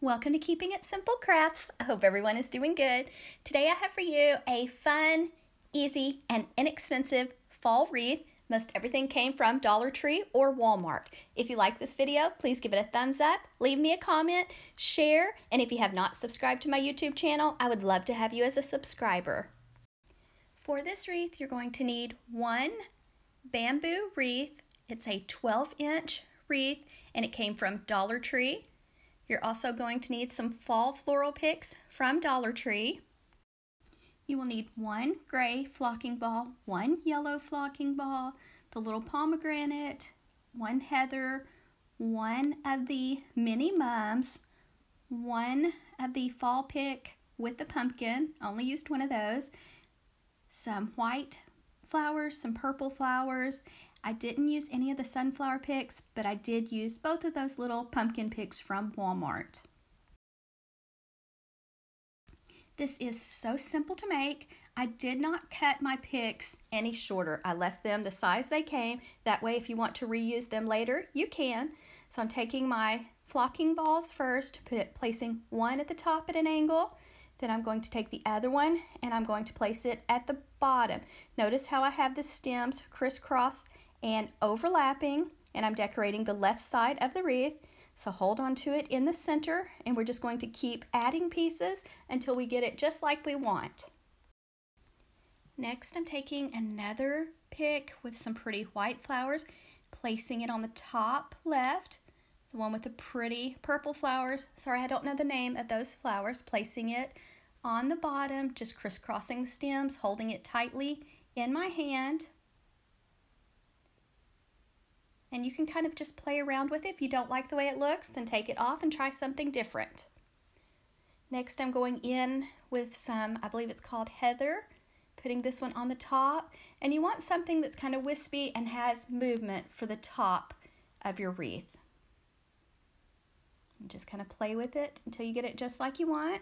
Welcome to Keeping It Simple Crafts. I hope everyone is doing good. Today I have for you a fun, easy, and inexpensive fall wreath. Most everything came from Dollar Tree or Walmart. If you like this video, please give it a thumbs up, leave me a comment, share, and if you have not subscribed to my YouTube channel, I would love to have you as a subscriber. For this wreath, you're going to need one bamboo wreath. It's a 12-inch wreath, and it came from Dollar Tree. You're also going to need some fall floral picks from Dollar Tree. You will need one gray flocking ball, one yellow flocking ball, the little pomegranate, one heather, one of the mini mums, one of the fall pick with the pumpkin, only used one of those, some white flowers, some purple flowers. I didn't use any of the sunflower picks, but I did use both of those little pumpkin picks from Walmart. This is so simple to make. I did not cut my picks any shorter. I left them the size they came. That way, if you want to reuse them later, you can. So I'm taking my flocking balls first, placing one at the top at an angle. Then I'm going to take the other one and I'm going to place it at the bottom. Notice how I have the stems crisscrossed and overlapping, and I'm decorating the left side of the wreath. So hold on to it in the center, and we're just going to keep adding pieces until we get it just like we want. Next, I'm taking another pick with some pretty white flowers, placing it on the top left, the one with the pretty purple flowers. Sorry, I don't know the name of those flowers. Placing it on the bottom, just crisscrossing the stems, holding it tightly in my hand. And you can kind of just play around with it. If you don't like the way it looks, then take it off and try something different. Next, I'm going in with some, I believe it's called heather, putting this one on the top. And you want something that's kind of wispy and has movement for the top of your wreath. And just kind of play with it until you get it just like you want.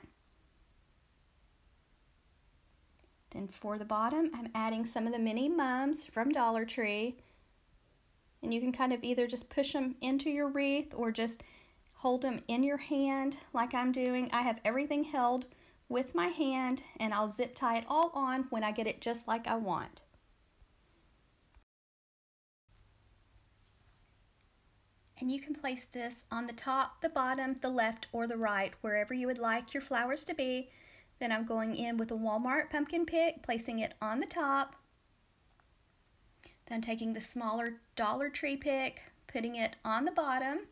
Then for the bottom, I'm adding some of the mini mums from Dollar Tree. And you can kind of either just push them into your wreath or just hold them in your hand like I'm doing. I have everything held with my hand, and I'll zip tie it all on when I get it just like I want. And you can place this on the top, the bottom, the left, or the right, wherever you would like your flowers to be. Then I'm going in with a Walmart pumpkin pick, placing it on the top. Then taking the smaller Dollar Tree pick, putting it on the bottom.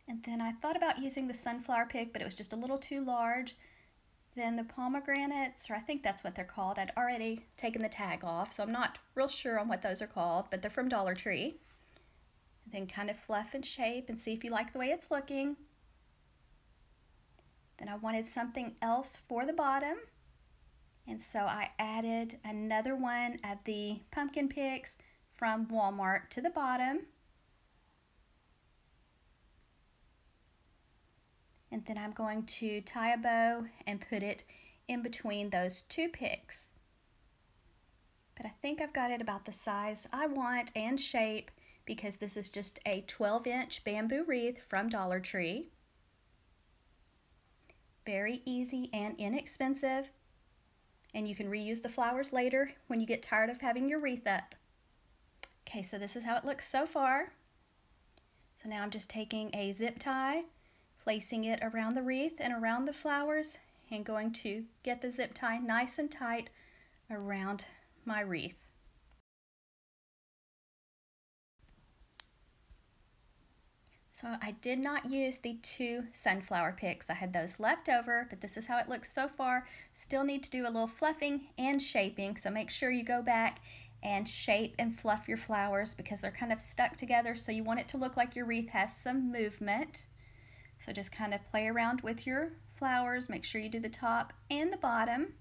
And then I thought about using the sunflower pick, but it was just a little too large. Then the pomegranates, or I think that's what they're called. I'd already taken the tag off, so I'm not real sure on what those are called, but they're from Dollar Tree. And then kind of fluff and shape and see if you like the way it's looking. Then I wanted something else for the bottom, and so I added another one of the pumpkin picks from Walmart to the bottom. And then I'm going to tie a bow and put it in between those two picks. But I think I've got it about the size I want and shape, because this is just a 12-inch bamboo wreath from Dollar Tree. Very easy and inexpensive, and you can reuse the flowers later when you get tired of having your wreath up. Okay, so this is how it looks so far. So now I'm just taking a zip tie, placing it around the wreath and around the flowers, and going to get the zip tie nice and tight around my wreath. So I did not use the two sunflower picks. I had those left over, but this is how it looks so far. Still need to do a little fluffing and shaping, so make sure you go back and shape and fluff your flowers because they're kind of stuck together, so you want it to look like your wreath has some movement. So just kind of play around with your flowers. Make sure you do the top and the bottom.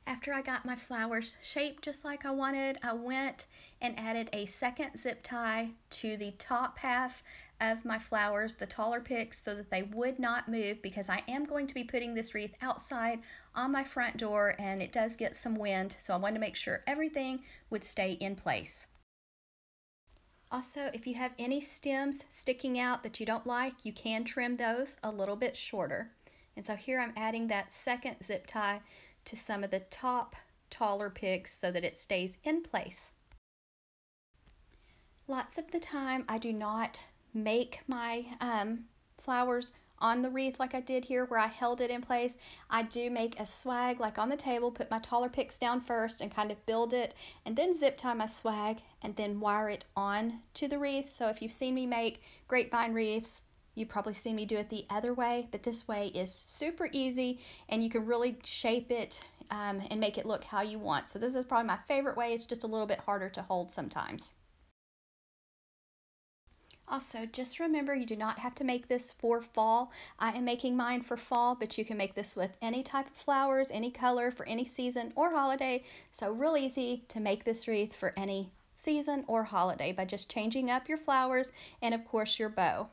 After I got my flowers shaped just like I wanted, I went and added a second zip tie to the top half of my flowers, the taller picks, so that they would not move, because I am going to be putting this wreath outside on my front door and it does get some wind, so I wanted to make sure everything would stay in place. Also, if you have any stems sticking out that you don't like, you can trim those a little bit shorter. And so here I'm adding that second zip tie to some of the top taller picks so that it stays in place. Lots of the time I do not make my flowers on the wreath like I did here where I held it in place. I do make a swag like on the table, put my taller picks down first and kind of build it, and then zip tie my swag and then wire it on to the wreath. So if you've seen me make grapevine wreaths, you've probably seen me do it the other way, but this way is super easy and you can really shape it and make it look how you want. So this is probably my favorite way. It's just a little bit harder to hold sometimes. Also, just remember you do not have to make this for fall. I am making mine for fall, but you can make this with any type of flowers, any color, for any season or holiday. So real easy to make this wreath for any season or holiday by just changing up your flowers and of course your bow.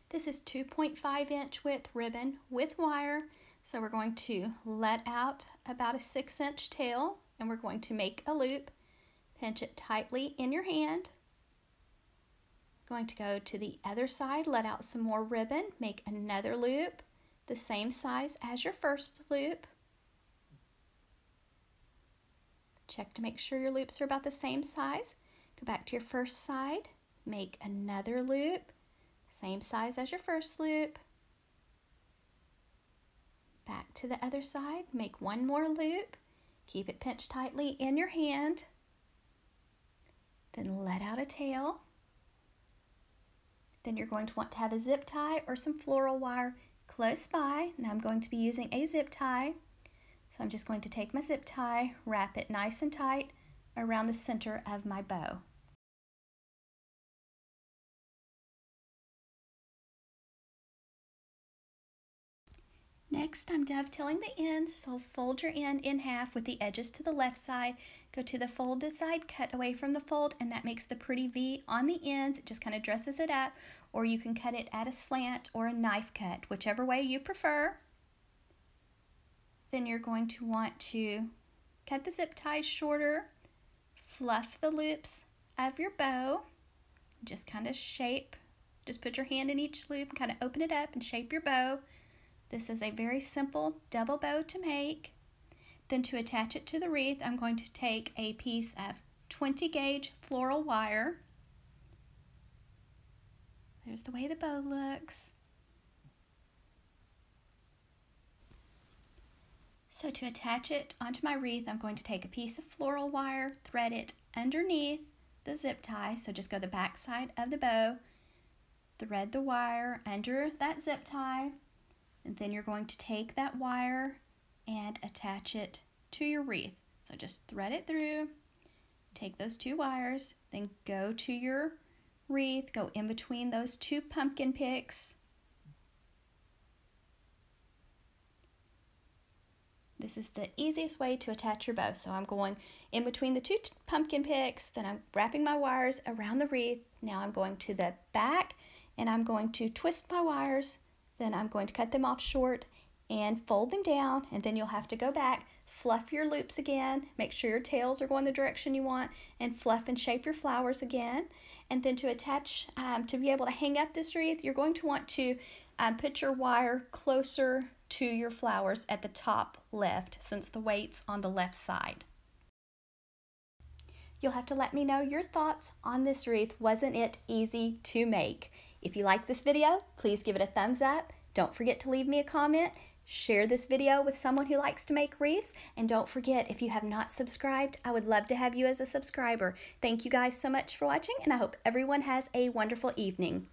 This is 2.5-inch width ribbon with wire. So we're going to let out about a 6-inch tail and we're going to make a loop. Pinch it tightly in your hand. Going to go to the other side, let out some more ribbon, make another loop, the same size as your first loop. Check to make sure your loops are about the same size. Go back to your first side, make another loop, same size as your first loop. Back to the other side, make one more loop, keep it pinched tightly in your hand, then let out a tail. Then you're going to want to have a zip tie or some floral wire close by. Now I'm going to be using a zip tie. So I'm just going to take my zip tie, wrap it nice and tight around the center of my bow. Next, I'm dovetailing the ends, so fold your end in half with the edges to the left side. Go to the folded side, cut away from the fold, and that makes the pretty V on the ends. It just kind of dresses it up, or you can cut it at a slant or a knife cut, whichever way you prefer. Then you're going to want to cut the zip ties shorter, fluff the loops of your bow, just kind of shape, just put your hand in each loop and kind of open it up and shape your bow. This is a very simple double bow to make. Then to attach it to the wreath, I'm going to take a piece of 20 gauge floral wire. There's the way the bow looks. So to attach it onto my wreath, I'm going to take a piece of floral wire, thread it underneath the zip tie. So just go the back side of the bow, thread the wire under that zip tie, and then you're going to take that wire and attach it to your wreath. So just thread it through, take those two wires, then go to your wreath, go in between those two pumpkin picks. This is the easiest way to attach your bow. So I'm going in between the two pumpkin picks, then I'm wrapping my wires around the wreath. Now I'm going to the back and I'm going to twist my wires. Then I'm going to cut them off short and fold them down, and then you'll have to go back, fluff your loops again, make sure your tails are going the direction you want, and fluff and shape your flowers again. And then to attach, to be able to hang up this wreath, you're going to want to put your wire closer to your flowers at the top left, since the weight's on the left side. You'll have to let me know your thoughts on this wreath. Wasn't it easy to make? If you like this video, please give it a thumbs up. Don't forget to leave me a comment. Share this video with someone who likes to make wreaths. And don't forget, if you have not subscribed, I would love to have you as a subscriber. Thank you guys so much for watching, and I hope everyone has a wonderful evening.